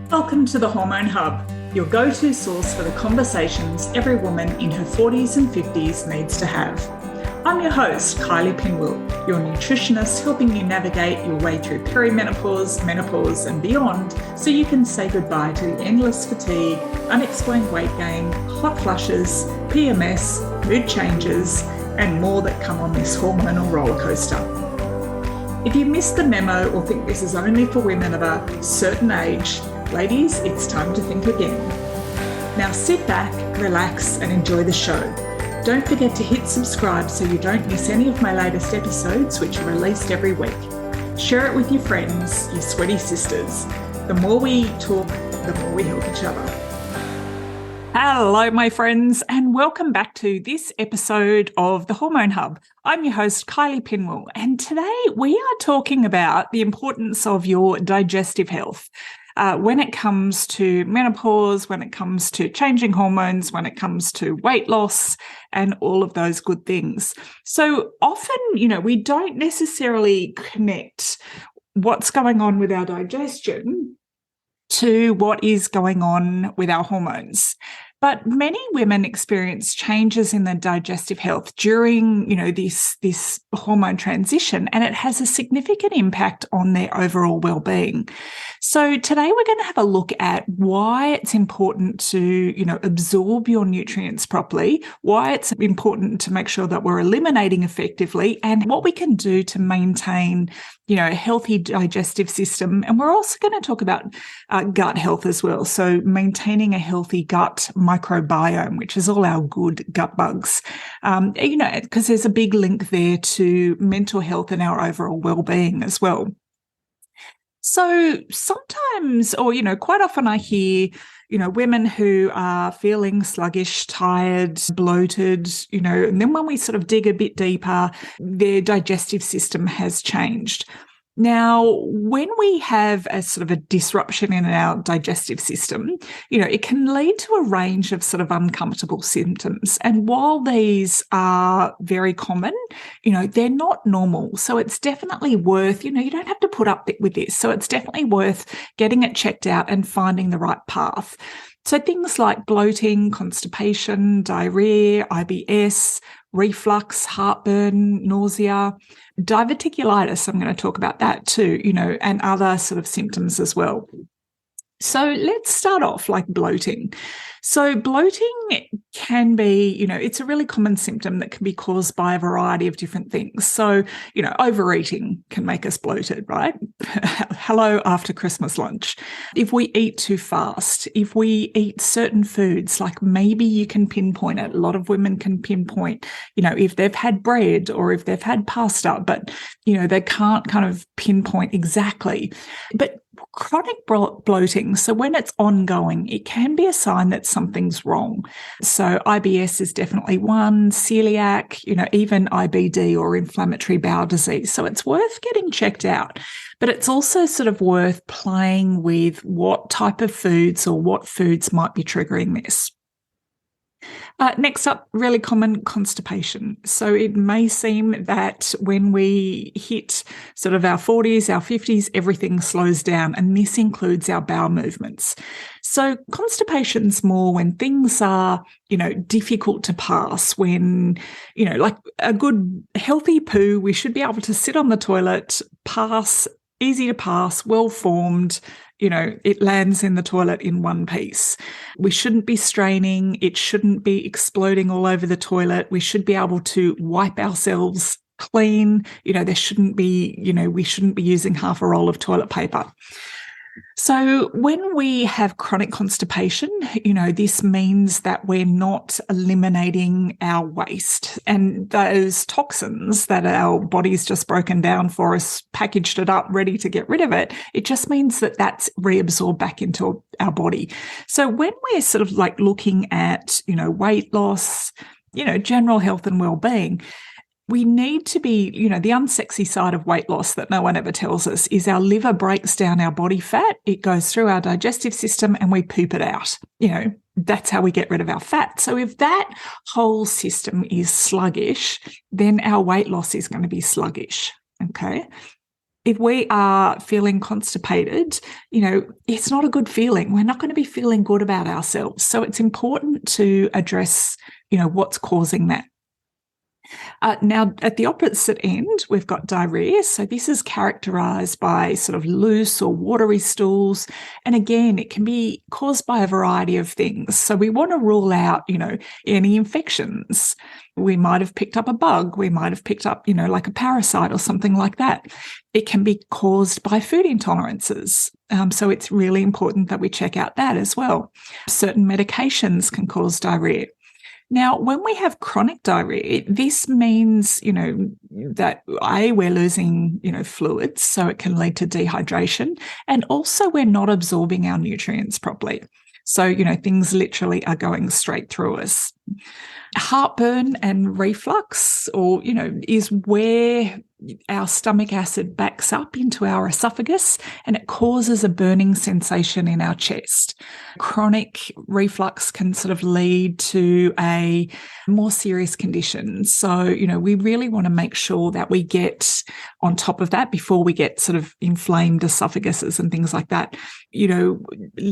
Welcome to the Hormone Hub, your go-to source for the conversations every woman in her 40s and 50s needs to have. I'm your host, Kylie Pinwell, your nutritionist helping you navigate your way through perimenopause, menopause and beyond so you can say goodbye to the endless fatigue, unexplained weight gain, hot flushes, PMS, mood changes and more that come on this hormonal roller coaster. If you missed the memo or think this is only for women of a certain age, ladies, it's time to think again. Now sit back, relax, and enjoy the show. Don't forget to hit subscribe so you don't miss any of my latest episodes, which are released every week. Share it with your friends, your sweaty sisters. The more we talk, the more we help each other. Hello, my friends, and welcome back to this episode of the Hormone Hub. I'm your host, Kylie Pinwell, and today we are talking about the importance of your digestive health. When it comes to menopause, when it comes to changing hormones, when it comes to weight loss and all of those good things. So often, we don't necessarily connect what's going on with our digestion to what is going on with our hormones. But many women experience changes in their digestive health during, this hormone transition, and it has a significant impact on their overall well-being. So today we're going to have a look at why it's important to, absorb your nutrients properly, why it's important to make sure that we're eliminating effectively, and what we can do to maintain, a healthy digestive system. And we're also going to talk about gut health as well. So maintaining a healthy gut microbiome, which is all our good gut bugs, because there's a big link there to mental health and our overall well-being as well. So sometimes, or, quite often I hear, women who are feeling sluggish, tired, bloated, and then when we sort of dig a bit deeper, their digestive system has changed. Now, when we have a sort of a disruption in our digestive system, it can lead to a range of sort of uncomfortable symptoms. And while these are very common, they're not normal. So it's definitely worth, you don't have to put up with this. So it's definitely worth getting it checked out and finding the right path. So things like bloating, constipation, diarrhea, IBS, reflux, heartburn, nausea, diverticulitis, I'm going to talk about that too, and other sort of symptoms as well. So let's start off like bloating. So bloating can be, it's a really common symptom that can be caused by a variety of different things. So, overeating can make us bloated, right? Hello after Christmas lunch. If we eat too fast, if we eat certain foods, like maybe you can pinpoint it. A lot of women can pinpoint, if they've had bread or if they've had pasta, but, they can't kind of pinpoint exactly. But chronic bloating, so when it's ongoing, it can be a sign that something's wrong. So IBS is definitely one, celiac, even IBD or inflammatory bowel disease. So it's worth getting checked out. But it's also sort of worth playing with what type of foods or what foods might be triggering this. Next up, really common constipation. So it may seem that when we hit sort of our 40s, our 50s, everything slows down, and this includes our bowel movements. So constipation's more when things are, difficult to pass, when, like a good healthy poo, we should be able to sit on the toilet, pass, easy to pass, well-formed, it lands in the toilet in one piece. We shouldn't be straining. It shouldn't be exploding all over the toilet. We should be able to wipe ourselves clean. There shouldn't be, we shouldn't be using half a roll of toilet paper. So when we have chronic constipation, this means that we're not eliminating our waste and those toxins that our body's just broken down for us, packaged it up, ready to get rid of it. It just means that that's reabsorbed back into our body. So when we're sort of like looking at, weight loss, general health and well-being, we need to be, the unsexy side of weight loss that no one ever tells us is our liver breaks down our body fat. It goes through our digestive system and we poop it out. That's how we get rid of our fat. So if that whole system is sluggish, then our weight loss is going to be sluggish. Okay. If we are feeling constipated, it's not a good feeling. We're not going to be feeling good about ourselves. So it's important to address, what's causing that. Now, at the opposite end, we've got diarrhea. So this is characterized by sort of loose or watery stools. And again, it can be caused by a variety of things. So we want to rule out, any infections. We might have picked up a bug. We might have picked up, like a parasite or something like that. It can be caused by food intolerances. So it's really important that we check out that as well. Certain medications can cause diarrhea. Now, when we have chronic diarrhea, this means, that we're losing, fluids, so it can lead to dehydration, and also we're not absorbing our nutrients properly. So, things literally are going straight through us. Heartburn and reflux, is where our stomach acid backs up into our esophagus and it causes a burning sensation in our chest. Chronic reflux can sort of lead to a more serious condition. So, we really want to make sure that we get on top of that before we get sort of inflamed esophaguses and things like that.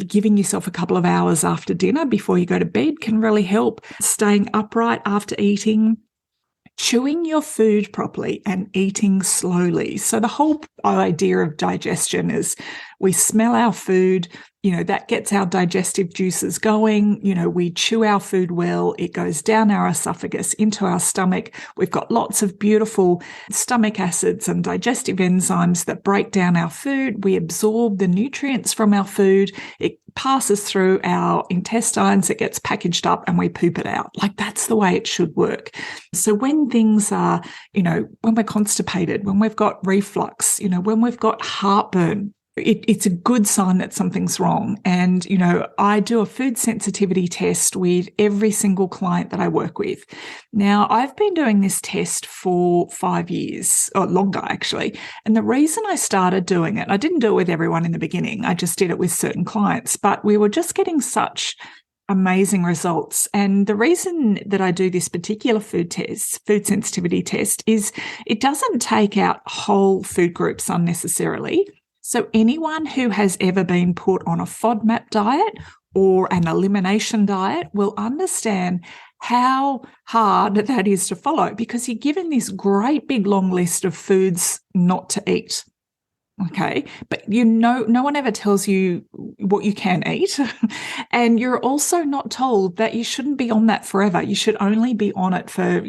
Giving yourself a couple of hours after dinner before you go to bed can really help. Staying upright after eating, chewing your food properly and eating slowly. So the whole idea of digestion is we smell our food, that gets our digestive juices going. We chew our food well. It goes down our esophagus into our stomach. We've got lots of beautiful stomach acids and digestive enzymes that break down our food. We absorb the nutrients from our food. It passes through our intestines. It gets packaged up and we poop it out. Like that's the way it should work. So when things are, when we're constipated, when we've got reflux, when we've got heartburn, it's a good sign that something's wrong. And, I do a food sensitivity test with every single client that I work with. Now, I've been doing this test for 5 years, or longer actually. And the reason I started doing it, I didn't do it with everyone in the beginning. I just did it with certain clients, but we were just getting such amazing results. And the reason that I do this particular food sensitivity test, is it doesn't take out whole food groups unnecessarily. So anyone who has ever been put on a FODMAP diet or an elimination diet will understand how hard that is to follow, because you're given this great big long list of foods not to eat. Okay, but no one ever tells you what you can eat. And you're also not told that you shouldn't be on that forever. You should only be on it for,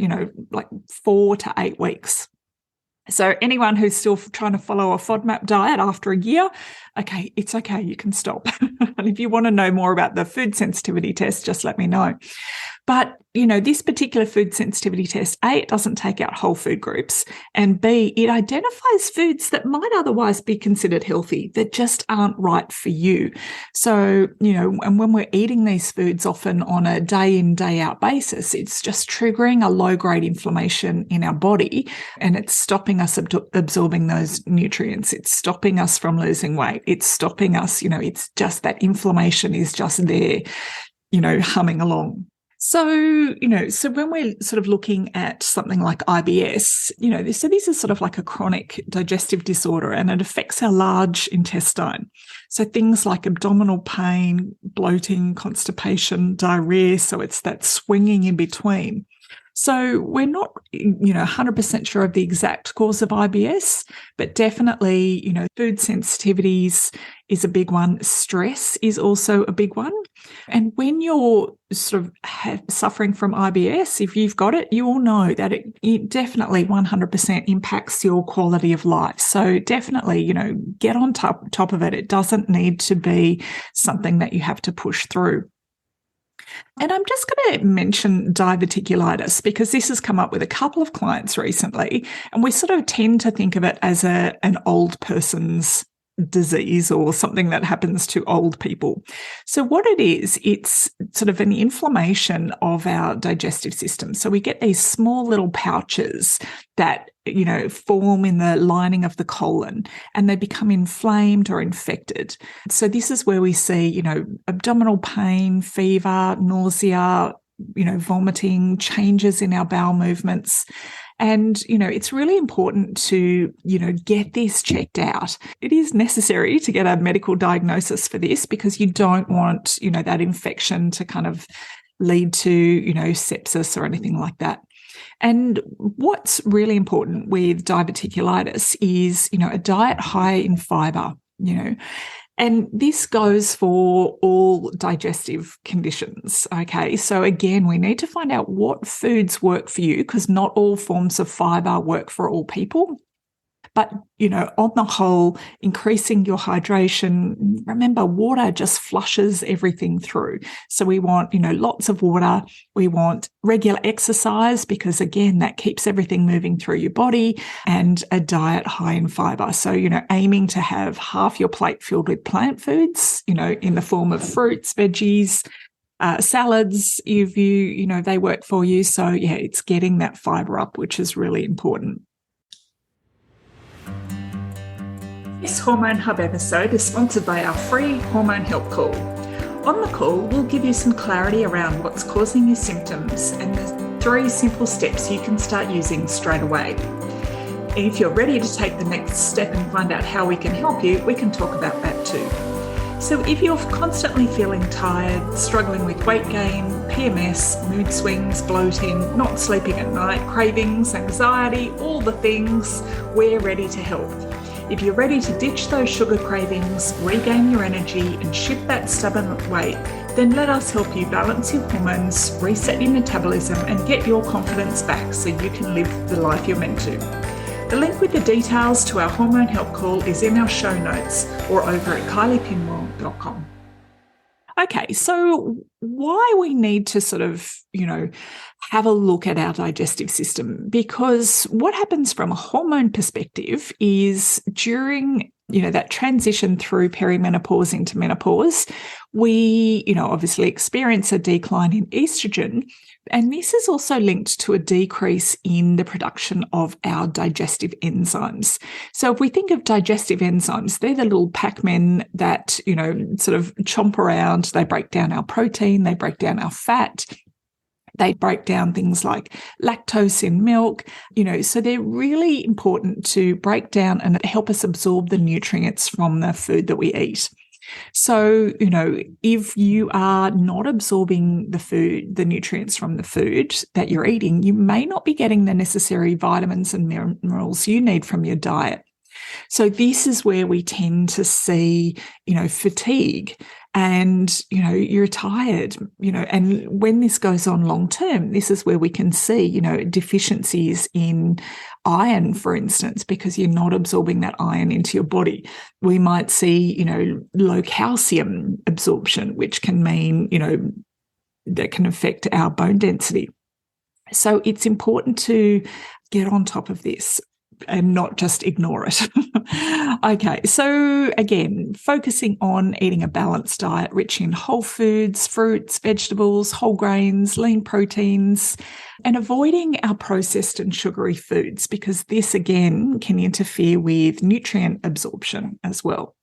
like 4 to 8 weeks. So anyone who's still trying to follow a FODMAP diet after a year, okay, it's okay, you can stop. And if you want to know more about the food sensitivity test, just let me know. But, this particular food sensitivity test, A, it doesn't take out whole food groups, and B, it identifies foods that might otherwise be considered healthy that just aren't right for you. So, and when we're eating these foods often on a day in, day out basis, it's just triggering a low-grade inflammation in our body, and it's stopping us absorbing those nutrients. It's stopping us from losing weight. It's stopping us, it's just that inflammation is just there, humming along. So, so when we're sort of looking at something like IBS, so this is sort of like a chronic digestive disorder, and it affects our large intestine. So things like abdominal pain, bloating, constipation, diarrhea. So it's that swinging in between. So we're not, 100% sure of the exact cause of IBS, but definitely, food sensitivities is a big one. Stress is also a big one. And when you're sort of suffering from IBS, if you've got it, you all know that it definitely 100% impacts your quality of life. So definitely, get on top of it. It doesn't need to be something that you have to push through. And I'm just going to mention diverticulitis because this has come up with a couple of clients recently, and we sort of tend to think of it as an old person's disease or something that happens to old people. So what it is, it's sort of an inflammation of our digestive system. So we get these small little pouches that, form in the lining of the colon, and they become inflamed or infected. So this is where we see, abdominal pain, fever, nausea, vomiting, changes in our bowel movements. And, it's really important to, get this checked out. It is necessary to get a medical diagnosis for this because you don't want, that infection to kind of lead to, sepsis or anything like that. And what's really important with diverticulitis is, a diet high in fiber, and this goes for all digestive conditions. Okay. So again, we need to find out what foods work for you because not all forms of fiber work for all people. But, on the whole, increasing your hydration, remember, water just flushes everything through. So we want, lots of water. We want regular exercise because, again, that keeps everything moving through your body, and a diet high in fiber. So, aiming to have half your plate filled with plant foods, in the form of fruits, veggies, salads, if they work for you. So, it's getting that fiber up, which is really important. This Hormone Hub episode is sponsored by our free Hormone Help call. On the call, we'll give you some clarity around what's causing your symptoms and the 3 simple steps you can start using straight away. And if you're ready to take the next step and find out how we can help you, we can talk about that too. So if you're constantly feeling tired, struggling with weight gain, PMS, mood swings, bloating, not sleeping at night, cravings, anxiety, all the things, we're ready to help. If you're ready to ditch those sugar cravings, regain your energy and shift that stubborn weight, then let us help you balance your hormones, reset your metabolism and get your confidence back so you can live the life you're meant to. The link with the details to our Hormone Help call is in our show notes or over at kyliepinwell.com. Okay, so why we need to sort of, have a look at our digestive system, because what happens from a hormone perspective is during, that transition through perimenopause into menopause, we, obviously experience a decline in estrogen. And this is also linked to a decrease in the production of our digestive enzymes. So if we think of digestive enzymes, they're the little Pac-Men that, sort of chomp around. They break down our protein, they break down our fat, they break down things like lactose in milk, so they're really important to break down and help us absorb the nutrients from the food that we eat. So, if you are not absorbing the nutrients from the food that you're eating, you may not be getting the necessary vitamins and minerals you need from your diet. So this is where we tend to see, fatigue and, you're tired, and when this goes on long term, this is where we can see, deficiencies in iron, for instance, because you're not absorbing that iron into your body. We might see, low calcium absorption, which can mean, that can affect our bone density. So it's important to get on top of this and not just ignore it. Okay, so again, focusing on eating a balanced diet rich in whole foods, fruits, vegetables, whole grains, lean proteins, and avoiding our processed and sugary foods, because this again can interfere with nutrient absorption as well.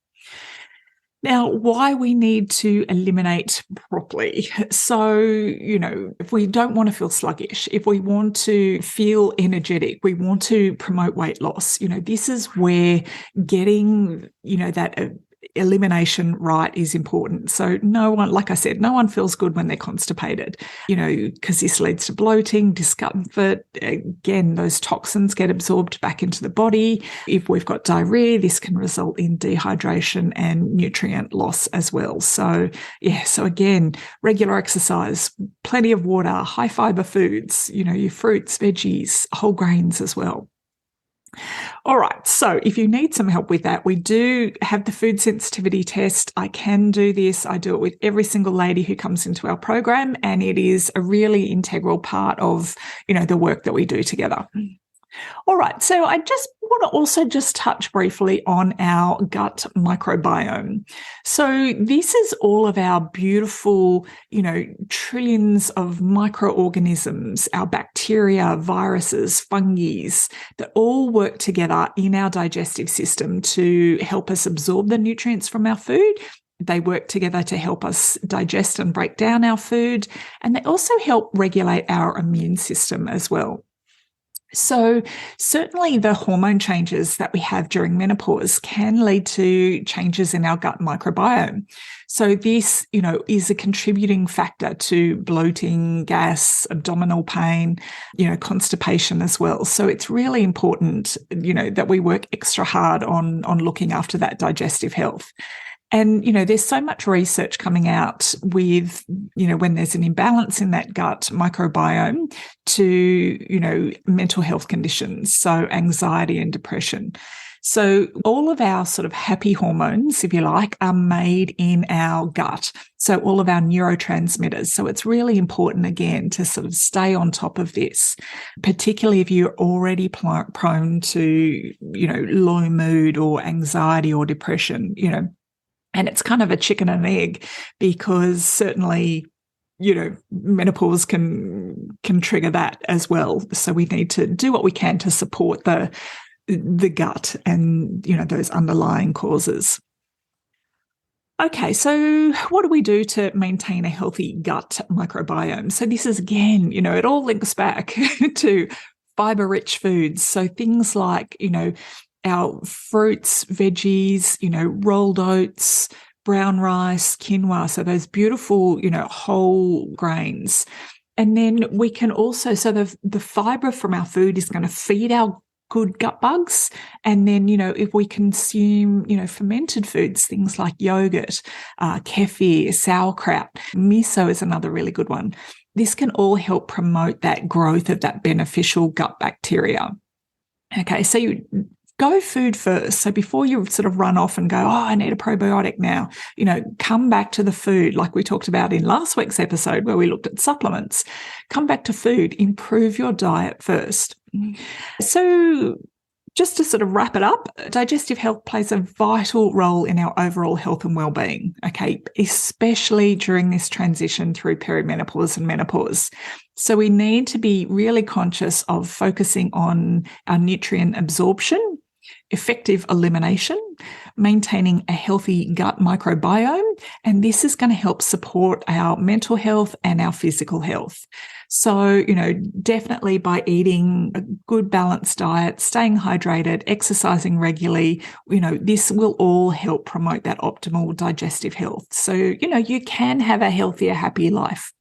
Now, why we need to eliminate properly. So, if we don't want to feel sluggish, if we want to feel energetic, we want to promote weight loss, this is where getting, that elimination right is important. So no one, like I said, no one feels good when they're constipated, because this leads to bloating, discomfort. Again, those toxins get absorbed back into the body. If we've got diarrhea, this can result in dehydration and nutrient loss as well. So so again, regular exercise, plenty of water, high fiber foods, your fruits, veggies, whole grains as well. All right, so if you need some help with that, we do have the food sensitivity test. I can do this. I do it with every single lady who comes into our program, and it is a really integral part of, the work that we do together. All right, so I just want to also just touch briefly on our gut microbiome. So this is all of our beautiful, trillions of microorganisms, our bacteria, viruses, fungi that all work together in our digestive system to help us absorb the nutrients from our food. They work together to help us digest and break down our food, and they also help regulate our immune system as well. So certainly the hormone changes that we have during menopause can lead to changes in our gut microbiome. So this, is a contributing factor to bloating, gas, abdominal pain, constipation as well. So it's really important, that we work extra hard on looking after that digestive health. And, there's so much research coming out with, when there's an imbalance in that gut microbiome to, mental health conditions, so anxiety and depression. So all of our sort of happy hormones, if you like, are made in our gut. So all of our neurotransmitters. So it's really important, again, to sort of stay on top of this, particularly if you're already prone to, low mood or anxiety or depression, And it's kind of a chicken and egg, because certainly, menopause can trigger that as well. So we need to do what we can to support the gut and, those underlying causes. Okay, so what do we do to maintain a healthy gut microbiome? So this is, again, it all links back to fiber-rich foods. So things like, our fruits, veggies, rolled oats, brown rice, quinoa, so those beautiful, whole grains. And then we can also, so the fiber from our food is going to feed our good gut bugs. And then, if we consume, fermented foods, things like yogurt, kefir, sauerkraut, miso is another really good one. This can all help promote that growth of that beneficial gut bacteria. Okay, so you go food first. So before you sort of run off and go, I need a probiotic now, come back to the food, like we talked about in last week's episode where we looked at supplements. Come back to food, improve your diet first. So just to sort of wrap it up, digestive health plays a vital role in our overall health and well-being, okay, especially during this transition through perimenopause and menopause. So we need to be really conscious of focusing on our nutrient absorption, effective elimination, maintaining a healthy gut microbiome, and this is going to help support our mental health and our physical health. So, definitely by eating a good balanced diet, staying hydrated, exercising regularly, this will all help promote that optimal digestive health. So, you can have a healthier, happy life.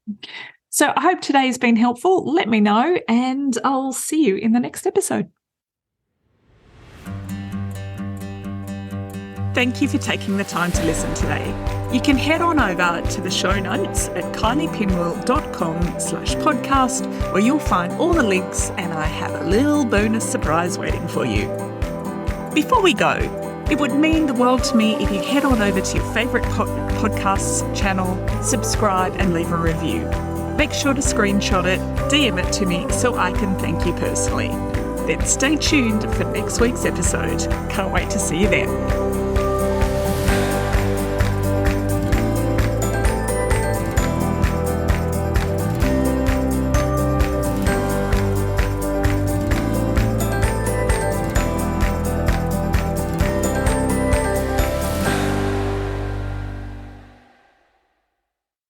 So I hope today has been helpful. Let me know, and I'll see you in the next episode. Thank you for taking the time to listen today. You can head on over to the show notes at kyliepinwell.com/podcast, where you'll find all the links, and I have a little bonus surprise waiting for you. Before we go, it would mean the world to me if you head on over to your favourite podcasts channel, subscribe and leave a review. Make sure to screenshot it, DM it to me so I can thank you personally. Then stay tuned for next week's episode. Can't wait to see you then.